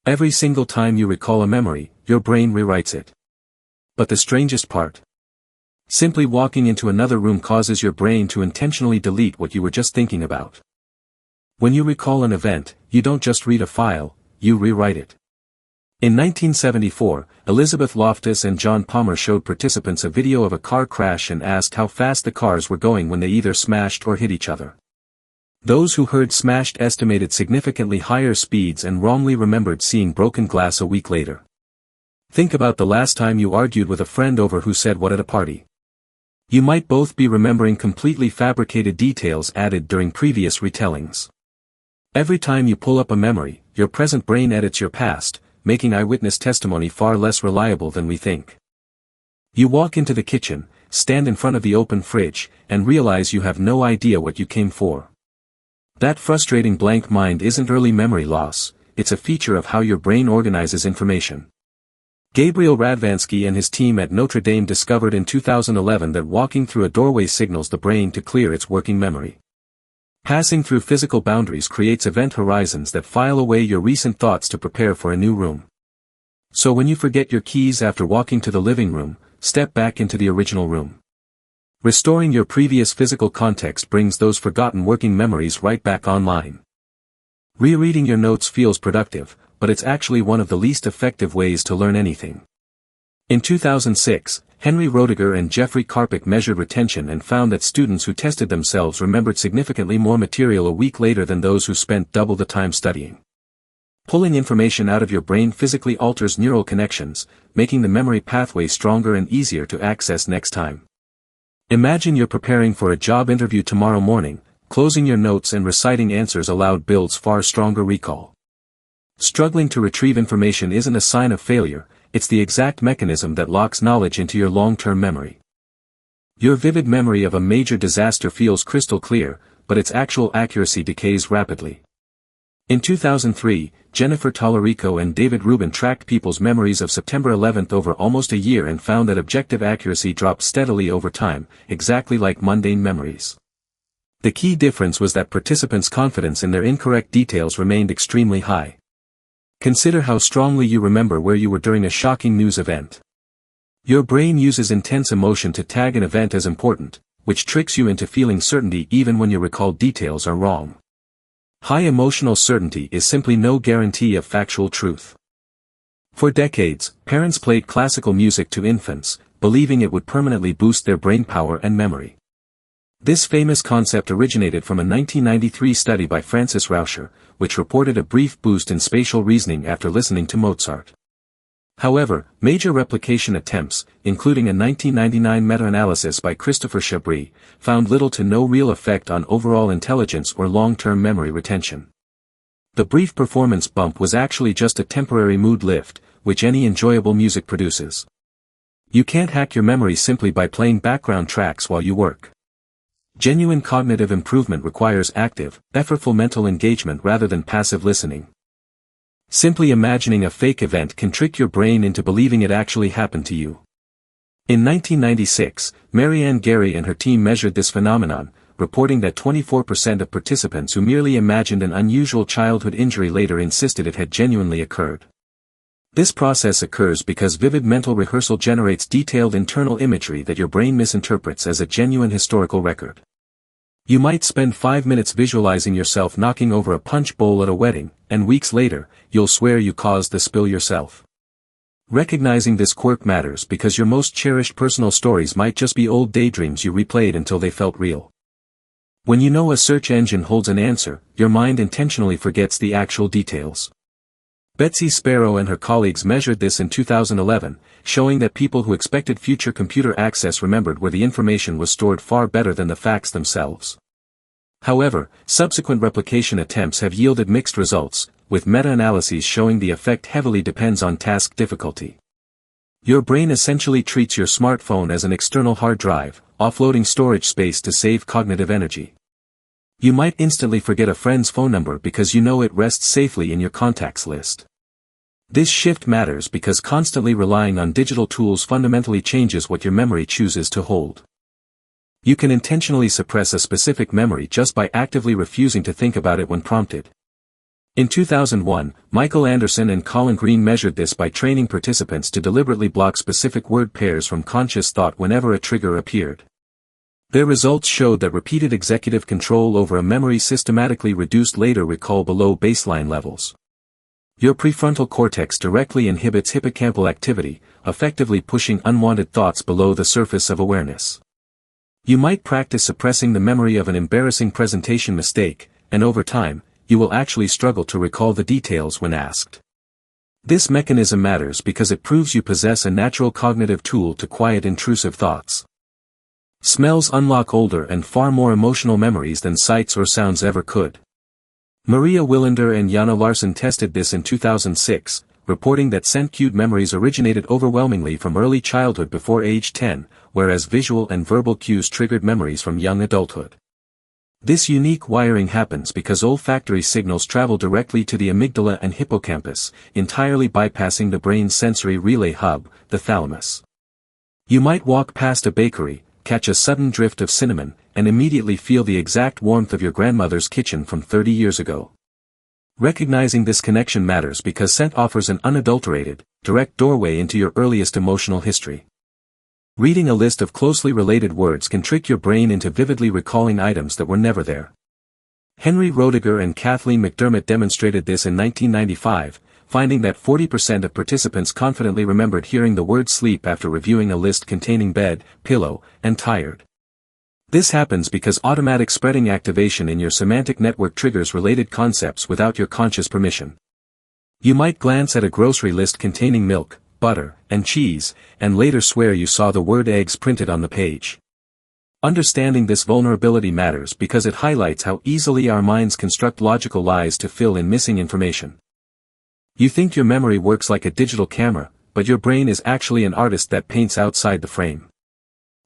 Every single time you recall a memory, your brain rewrites it. But the strangest part? Simply walking into another room causes your brain to intentionally delete what you were just thinking about. When you recall an event, you don't just read a file, you rewrite it. In 1974, Elizabeth Loftus and John Palmer showed participants a video of a car crash and asked how fast the cars were going when they either smashed or hit each other. Those who heard smashed estimated significantly higher speeds and wrongly remembered seeing broken glass a week later. Think about the last time you argued with a friend over who said what at a party. You might both be remembering completely fabricated details added during previous retellings. Every time you pull up a memory, your present brain edits your past, making eyewitness testimony far less reliable than we think. You walk into the kitchen, stand in front of the open fridge, and realize you have no idea what you came for. That frustrating blank mind isn't early memory loss, it's a feature of how your brain organizes information. Gabriel Radvansky and his team at Notre Dame discovered in 2011 that walking through a doorway signals the brain to clear its working memory. Passing through physical boundaries creates event horizons that file away your recent thoughts to prepare for a new room. So when you forget your keys after walking to the living room, step back into the original room. Restoring your previous physical context brings those forgotten working memories right back online. Rereading your notes feels productive, but it's actually one of the least effective ways to learn anything. In 2006, Henry Roediger and Jeffrey Karpicke measured retention and found that students who tested themselves remembered significantly more material a week later than those who spent double the time studying. Pulling information out of your brain physically alters neural connections, making the memory pathway stronger and easier to access next time. Imagine you're preparing for a job interview tomorrow morning, closing your notes and reciting answers aloud builds far stronger recall. Struggling to retrieve information isn't a sign of failure, it's the exact mechanism that locks knowledge into your long-term memory. Your vivid memory of a major disaster feels crystal clear, but its actual accuracy decays rapidly. In 2003, Jennifer Talarico and David Rubin tracked people's memories of September 11 over almost a year and found that objective accuracy dropped steadily over time, exactly like mundane memories. The key difference was that participants' confidence in their incorrect details remained extremely high. Consider how strongly you remember where you were during a shocking news event. Your brain uses intense emotion to tag an event as important, which tricks you into feeling certainty even when your recalled details are wrong. High emotional certainty is simply no guarantee of factual truth. For decades, parents played classical music to infants, believing it would permanently boost their brain power and memory. This famous concept originated from a 1993 study by Francis Rauscher, which reported a brief boost in spatial reasoning after listening to Mozart. However, major replication attempts, including a 1999 meta-analysis by Christopher Chabris, found little to no real effect on overall intelligence or long-term memory retention. The brief performance bump was actually just a temporary mood lift, which any enjoyable music produces. You can't hack your memory simply by playing background tracks while you work. Genuine cognitive improvement requires active, effortful mental engagement rather than passive listening. Simply imagining a fake event can trick your brain into believing it actually happened to you. In 1996, Marianne Gary and her team measured this phenomenon, reporting that 24% of participants who merely imagined an unusual childhood injury later insisted it had genuinely occurred. This process occurs because vivid mental rehearsal generates detailed internal imagery that your brain misinterprets as a genuine historical record. You might spend 5 minutes visualizing yourself knocking over a punch bowl at a wedding, and weeks later, you'll swear you caused the spill yourself. Recognizing this quirk matters because your most cherished personal stories might just be old daydreams you replayed until they felt real. When you know a search engine holds an answer, your mind intentionally forgets the actual details. Betsy Sparrow and her colleagues measured this in 2011, showing that people who expected future computer access remembered where the information was stored far better than the facts themselves. However, subsequent replication attempts have yielded mixed results, with meta-analyses showing the effect heavily depends on task difficulty. Your brain essentially treats your smartphone as an external hard drive, offloading storage space to save cognitive energy. You might instantly forget a friend's phone number because you know it rests safely in your contacts list. This shift matters because constantly relying on digital tools fundamentally changes what your memory chooses to hold. You can intentionally suppress a specific memory just by actively refusing to think about it when prompted. In 2001, Michael Anderson and Colin Green measured this by training participants to deliberately block specific word pairs from conscious thought whenever a trigger appeared. Their results showed that repeated executive control over a memory systematically reduced later recall below baseline levels. Your prefrontal cortex directly inhibits hippocampal activity, effectively pushing unwanted thoughts below the surface of awareness. You might practice suppressing the memory of an embarrassing presentation mistake, and over time, you will actually struggle to recall the details when asked. This mechanism matters because it proves you possess a natural cognitive tool to quiet intrusive thoughts. Smells unlock older and far more emotional memories than sights or sounds ever could. Maria Willander and Jana Larsson tested this in 2006, reporting that scent-cued memories originated overwhelmingly from early childhood before age 10, whereas visual and verbal cues triggered memories from young adulthood. This unique wiring happens because olfactory signals travel directly to the amygdala and hippocampus, entirely bypassing the brain's sensory relay hub, the thalamus. You might walk past a bakery, catch a sudden drift of cinnamon, and immediately feel the exact warmth of your grandmother's kitchen from 30 years ago. Recognizing this connection matters because scent offers an unadulterated, direct doorway into your earliest emotional history. Reading a list of closely related words can trick your brain into vividly recalling items that were never there. Henry Roediger and Kathleen McDermott demonstrated this in 1995, finding that 40% of participants confidently remembered hearing the word sleep after reviewing a list containing bed, pillow, and tired. This happens because automatic spreading activation in your semantic network triggers related concepts without your conscious permission. You might glance at a grocery list containing milk, butter, and cheese, and later swear you saw the word eggs printed on the page. Understanding this vulnerability matters because it highlights how easily our minds construct logical lies to fill in missing information. You think your memory works like a digital camera, but your brain is actually an artist that paints outside the frame.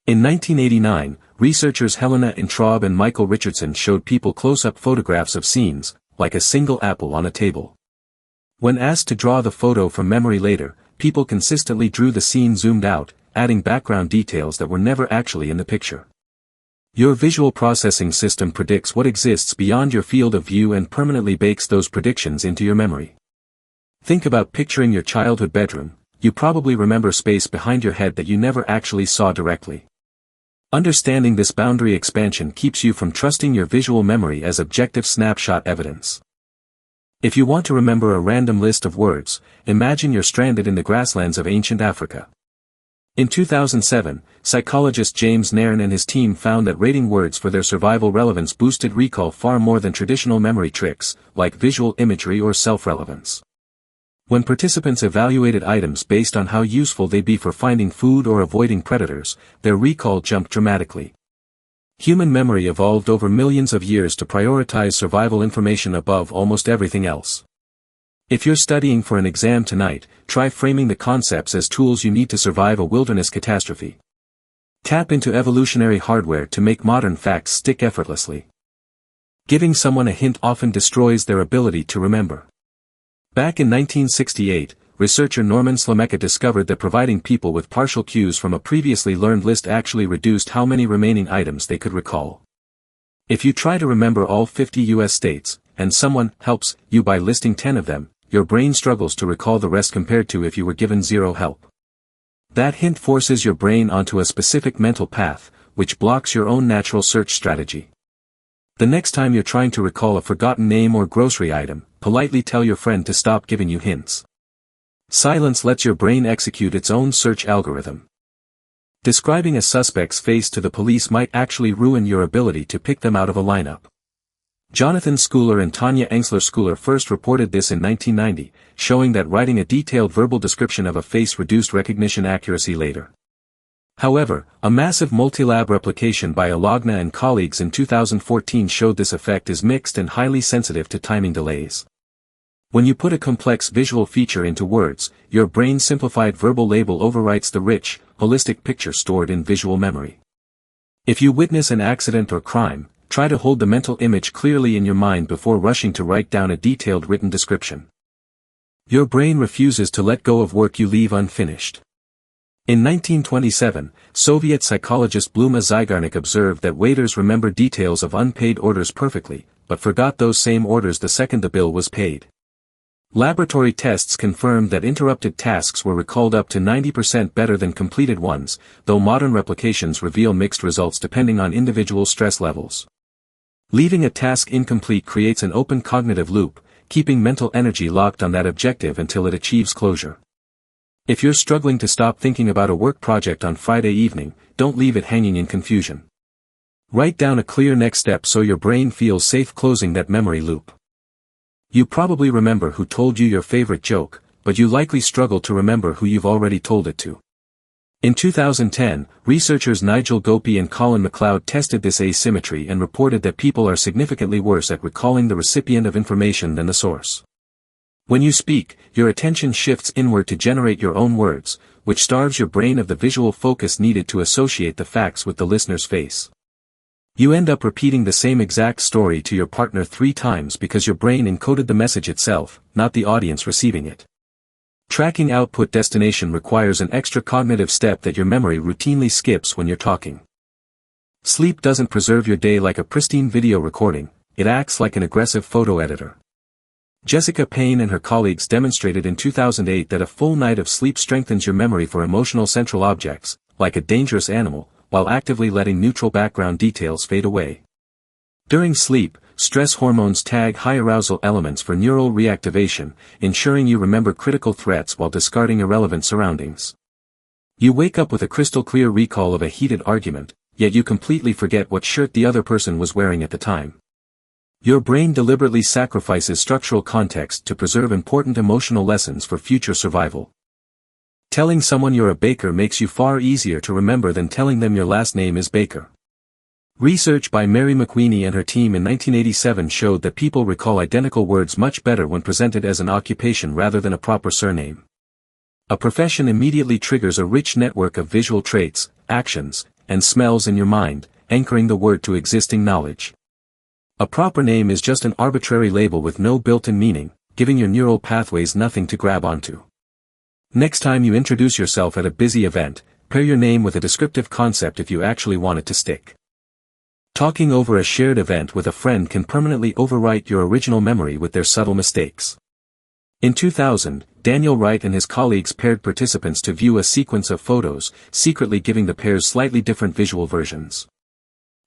In 1989, researchers Helena Intraub and Michael Richardson showed people close-up photographs of scenes, like a single apple on a table. When asked to draw the photo from memory later, people consistently drew the scene zoomed out, adding background details that were never actually in the picture. Your visual processing system predicts what exists beyond your field of view and permanently bakes those predictions into your memory. Think about picturing your childhood bedroom. You probably remember space behind your head that you never actually saw directly. Understanding this boundary expansion keeps you from trusting your visual memory as objective snapshot evidence. If you want to remember a random list of words, imagine you're stranded in the grasslands of ancient Africa. In 2007, psychologist James Nairn and his team found that rating words for their survival relevance boosted recall far more than traditional memory tricks, like visual imagery or self-relevance. When participants evaluated items based on how useful they'd be for finding food or avoiding predators, their recall jumped dramatically. Human memory evolved over millions of years to prioritize survival information above almost everything else. If you're studying for an exam tonight, try framing the concepts as tools you need to survive a wilderness catastrophe. Tap into evolutionary hardware to make modern facts stick effortlessly. Giving someone a hint often destroys their ability to remember. Back in 1968, researcher Norman Slamecka discovered that providing people with partial cues from a previously learned list actually reduced how many remaining items they could recall. If you try to remember all 50 U.S. states, and someone helps you by listing 10 of them, your brain struggles to recall the rest compared to if you were given zero help. That hint forces your brain onto a specific mental path, which blocks your own natural search strategy. The next time you're trying to recall a forgotten name or grocery item, politely tell your friend to stop giving you hints. Silence lets your brain execute its own search algorithm. Describing a suspect's face to the police might actually ruin your ability to pick them out of a lineup. Jonathan Schooler and Tanya Engsler Schooler first reported this in 1990, showing that writing a detailed verbal description of a face reduced recognition accuracy later. However, a massive multi-lab replication by Alagna and colleagues in 2014 showed this effect is mixed and highly sensitive to timing delays. When you put a complex visual feature into words, your brain's simplified verbal label overwrites the rich, holistic picture stored in visual memory. If you witness an accident or crime, try to hold the mental image clearly in your mind before rushing to write down a detailed written description. Your brain refuses to let go of work you leave unfinished. In 1927, Soviet psychologist Bluma Zeigarnik observed that waiters remember details of unpaid orders perfectly, but forgot those same orders the second the bill was paid. Laboratory tests confirmed that interrupted tasks were recalled up to 90% better than completed ones, though modern replications reveal mixed results depending on individual stress levels. Leaving a task incomplete creates an open cognitive loop, keeping mental energy locked on that objective until it achieves closure. If you're struggling to stop thinking about a work project on Friday evening, don't leave it hanging in confusion. Write down a clear next step so your brain feels safe closing that memory loop. You probably remember who told you your favorite joke, but you likely struggle to remember who you've already told it to. In 2010, researchers Nigel Gopi and Colin MacLeod tested this asymmetry and reported that people are significantly worse at recalling the recipient of information than the source. When you speak, your attention shifts inward to generate your own words, which starves your brain of the visual focus needed to associate the facts with the listener's face. You end up repeating the same exact story to your partner 3 times because your brain encoded the message itself, not the audience receiving it. Tracking output destination requires an extra cognitive step that your memory routinely skips when you're talking. Sleep doesn't preserve your day like a pristine video recording, it acts like an aggressive photo editor. Jessica Payne and her colleagues demonstrated in 2008 that a full night of sleep strengthens your memory for emotional central objects, like a dangerous animal, while actively letting neutral background details fade away. During sleep, stress hormones tag high arousal elements for neural reactivation, ensuring you remember critical threats while discarding irrelevant surroundings. You wake up with a crystal clear recall of a heated argument, yet you completely forget what shirt the other person was wearing at the time. Your brain deliberately sacrifices structural context to preserve important emotional lessons for future survival. Telling someone you're a baker makes you far easier to remember than telling them your last name is Baker. Research by Mary McWeeny and her team in 1987 showed that people recall identical words much better when presented as an occupation rather than a proper surname. A profession immediately triggers a rich network of visual traits, actions, and smells in your mind, anchoring the word to existing knowledge. A proper name is just an arbitrary label with no built-in meaning, giving your neural pathways nothing to grab onto. Next time you introduce yourself at a busy event, pair your name with a descriptive concept if you actually want it to stick. Talking over a shared event with a friend can permanently overwrite your original memory with their subtle mistakes. In 2000, Daniel Wright and his colleagues paired participants to view a sequence of photos, secretly giving the pairs slightly different visual versions.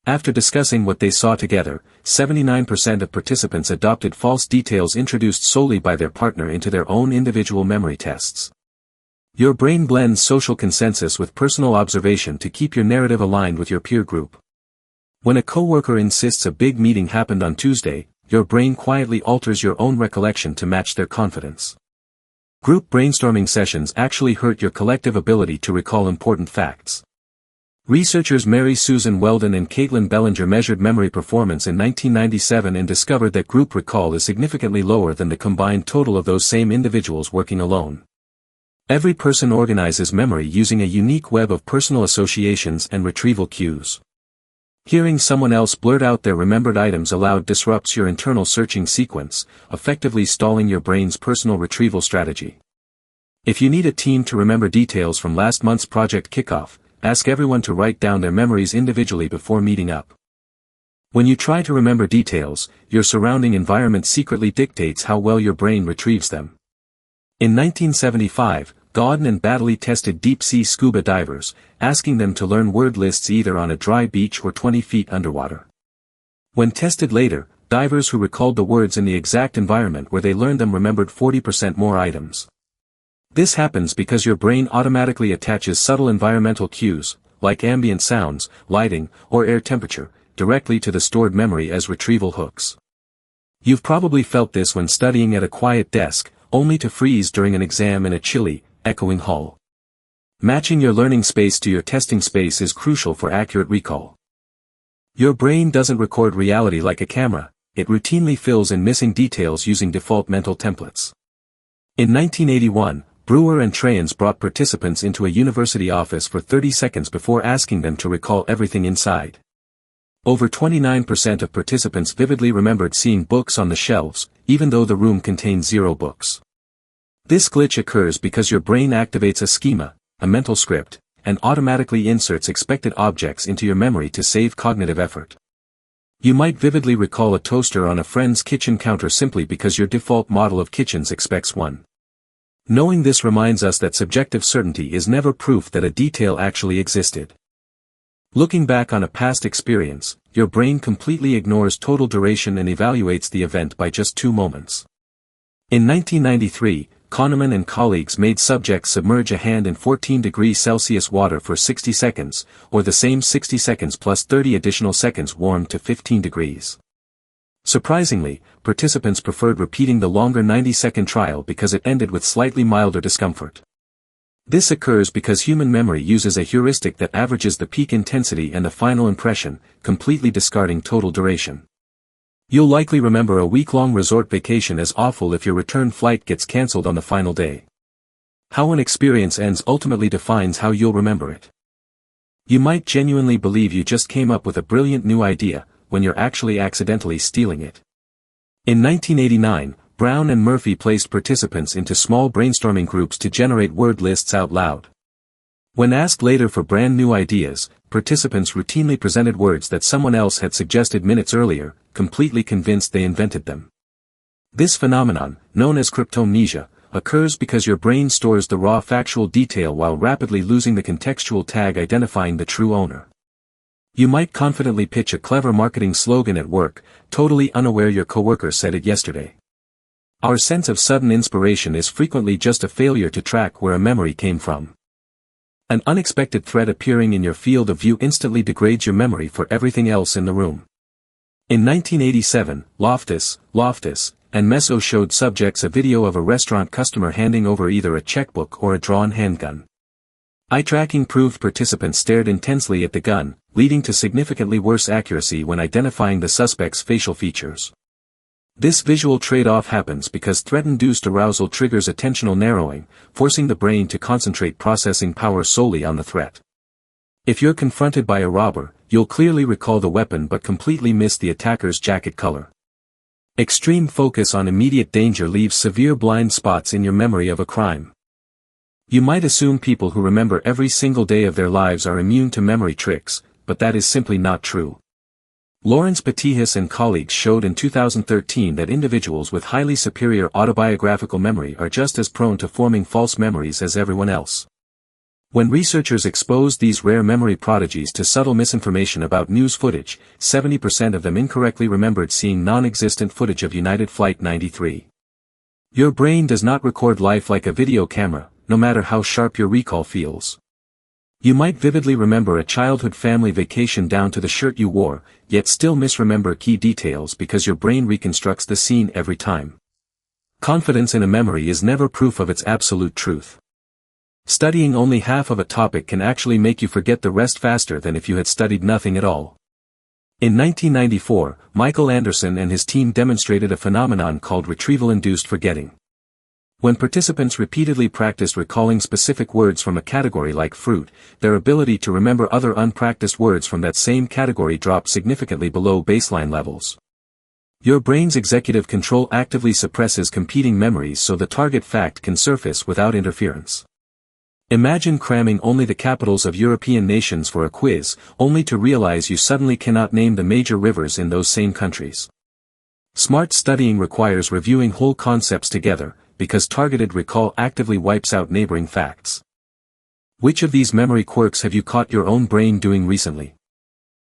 After discussing what they saw together, 79% of participants adopted false details introduced solely by their partner into their own individual memory tests. Your brain blends social consensus with personal observation to keep your narrative aligned with your peer group. When a coworker insists a big meeting happened on Tuesday, your brain quietly alters your own recollection to match their confidence. Group brainstorming sessions actually hurt your collective ability to recall important facts. Researchers Mary Susan Weldon and Caitlin Bellinger measured memory performance in 1997 and discovered that group recall is significantly lower than the combined total of those same individuals working alone. Every person organizes memory using a unique web of personal associations and retrieval cues. Hearing someone else blurt out their remembered items aloud disrupts your internal searching sequence, effectively stalling your brain's personal retrieval strategy. If you need a team to remember details from last month's project kickoff, ask everyone to write down their memories individually before meeting up. When you try to remember details, your surrounding environment secretly dictates how well your brain retrieves them. In 1975, Godin and Baddeley tested deep-sea scuba divers, asking them to learn word lists either on a dry beach or 20 feet underwater. When tested later, divers who recalled the words in the exact environment where they learned them remembered 40% more items. This happens because your brain automatically attaches subtle environmental cues, like ambient sounds, lighting, or air temperature, directly to the stored memory as retrieval hooks. You've probably felt this when studying at a quiet desk, only to freeze during an exam in a chilly, echoing hall. Matching your learning space to your testing space is crucial for accurate recall. Your brain doesn't record reality like a camera, it routinely fills in missing details using default mental templates. In 1981, Brewer and Treyens brought participants into a university office for 30 seconds before asking them to recall everything inside. Over 29% of participants vividly remembered seeing books on the shelves, even though the room contained 0 books. This glitch occurs because your brain activates a schema, a mental script, and automatically inserts expected objects into your memory to save cognitive effort. You might vividly recall a toaster on a friend's kitchen counter simply because your default model of kitchens expects one. Knowing this reminds us that subjective certainty is never proof that a detail actually existed. Looking back on a past experience, your brain completely ignores total duration and evaluates the event by just 2 moments. In 1993, Kahneman and colleagues made subjects submerge a hand in 14 degrees Celsius water for 60 seconds, or the same 60 seconds plus 30 additional seconds warmed to 15 degrees. Surprisingly, participants preferred repeating the longer 90-second trial because it ended with slightly milder discomfort. This occurs because human memory uses a heuristic that averages the peak intensity and the final impression, completely discarding total duration. You'll likely remember a week-long resort vacation as awful if your return flight gets cancelled on the final day. How an experience ends ultimately defines how you'll remember it. You might genuinely believe you just came up with a brilliant new idea, when you're actually accidentally stealing it. In 1989, Brown and Murphy placed participants into small brainstorming groups to generate word lists out loud. When asked later for brand new ideas, participants routinely presented words that someone else had suggested minutes earlier, completely convinced they invented them. This phenomenon, known as cryptomnesia, occurs because your brain stores the raw factual detail while rapidly losing the contextual tag identifying the true owner. You might confidently pitch a clever marketing slogan at work, totally unaware your coworker said it yesterday. Our sense of sudden inspiration is frequently just a failure to track where a memory came from. An unexpected thread appearing in your field of view instantly degrades your memory for everything else in the room. In 1987, Loftus, and Meso showed subjects a video of a restaurant customer handing over either a checkbook or a drawn handgun. Eye tracking proved participants stared intensely at the gun, leading to significantly worse accuracy when identifying the suspect's facial features. This visual trade-off happens because threat-induced arousal triggers attentional narrowing, forcing the brain to concentrate processing power solely on the threat. If you're confronted by a robber, you'll clearly recall the weapon but completely miss the attacker's jacket color. Extreme focus on immediate danger leaves severe blind spots in your memory of a crime. You might assume people who remember every single day of their lives are immune to memory tricks, but that is simply not true. Lawrence Patihas and colleagues showed in 2013 that individuals with highly superior autobiographical memory are just as prone to forming false memories as everyone else. When researchers exposed these rare memory prodigies to subtle misinformation about news footage, 70% of them incorrectly remembered seeing non-existent footage of United Flight 93. Your brain does not record life like a video camera, no matter how sharp your recall feels. You might vividly remember a childhood family vacation down to the shirt you wore, yet still misremember key details because your brain reconstructs the scene every time. Confidence in a memory is never proof of its absolute truth. Studying only half of a topic can actually make you forget the rest faster than if you had studied nothing at all. In 1994, Michael Anderson and his team demonstrated a phenomenon called retrieval-induced forgetting. When participants repeatedly practiced recalling specific words from a category like fruit, their ability to remember other unpracticed words from that same category dropped significantly below baseline levels. Your brain's executive control actively suppresses competing memories so the target fact can surface without interference. Imagine cramming only the capitals of European nations for a quiz, only to realize you suddenly cannot name the major rivers in those same countries. Smart studying requires reviewing whole concepts together, because targeted recall actively wipes out neighboring facts. Which of these memory quirks have you caught your own brain doing recently?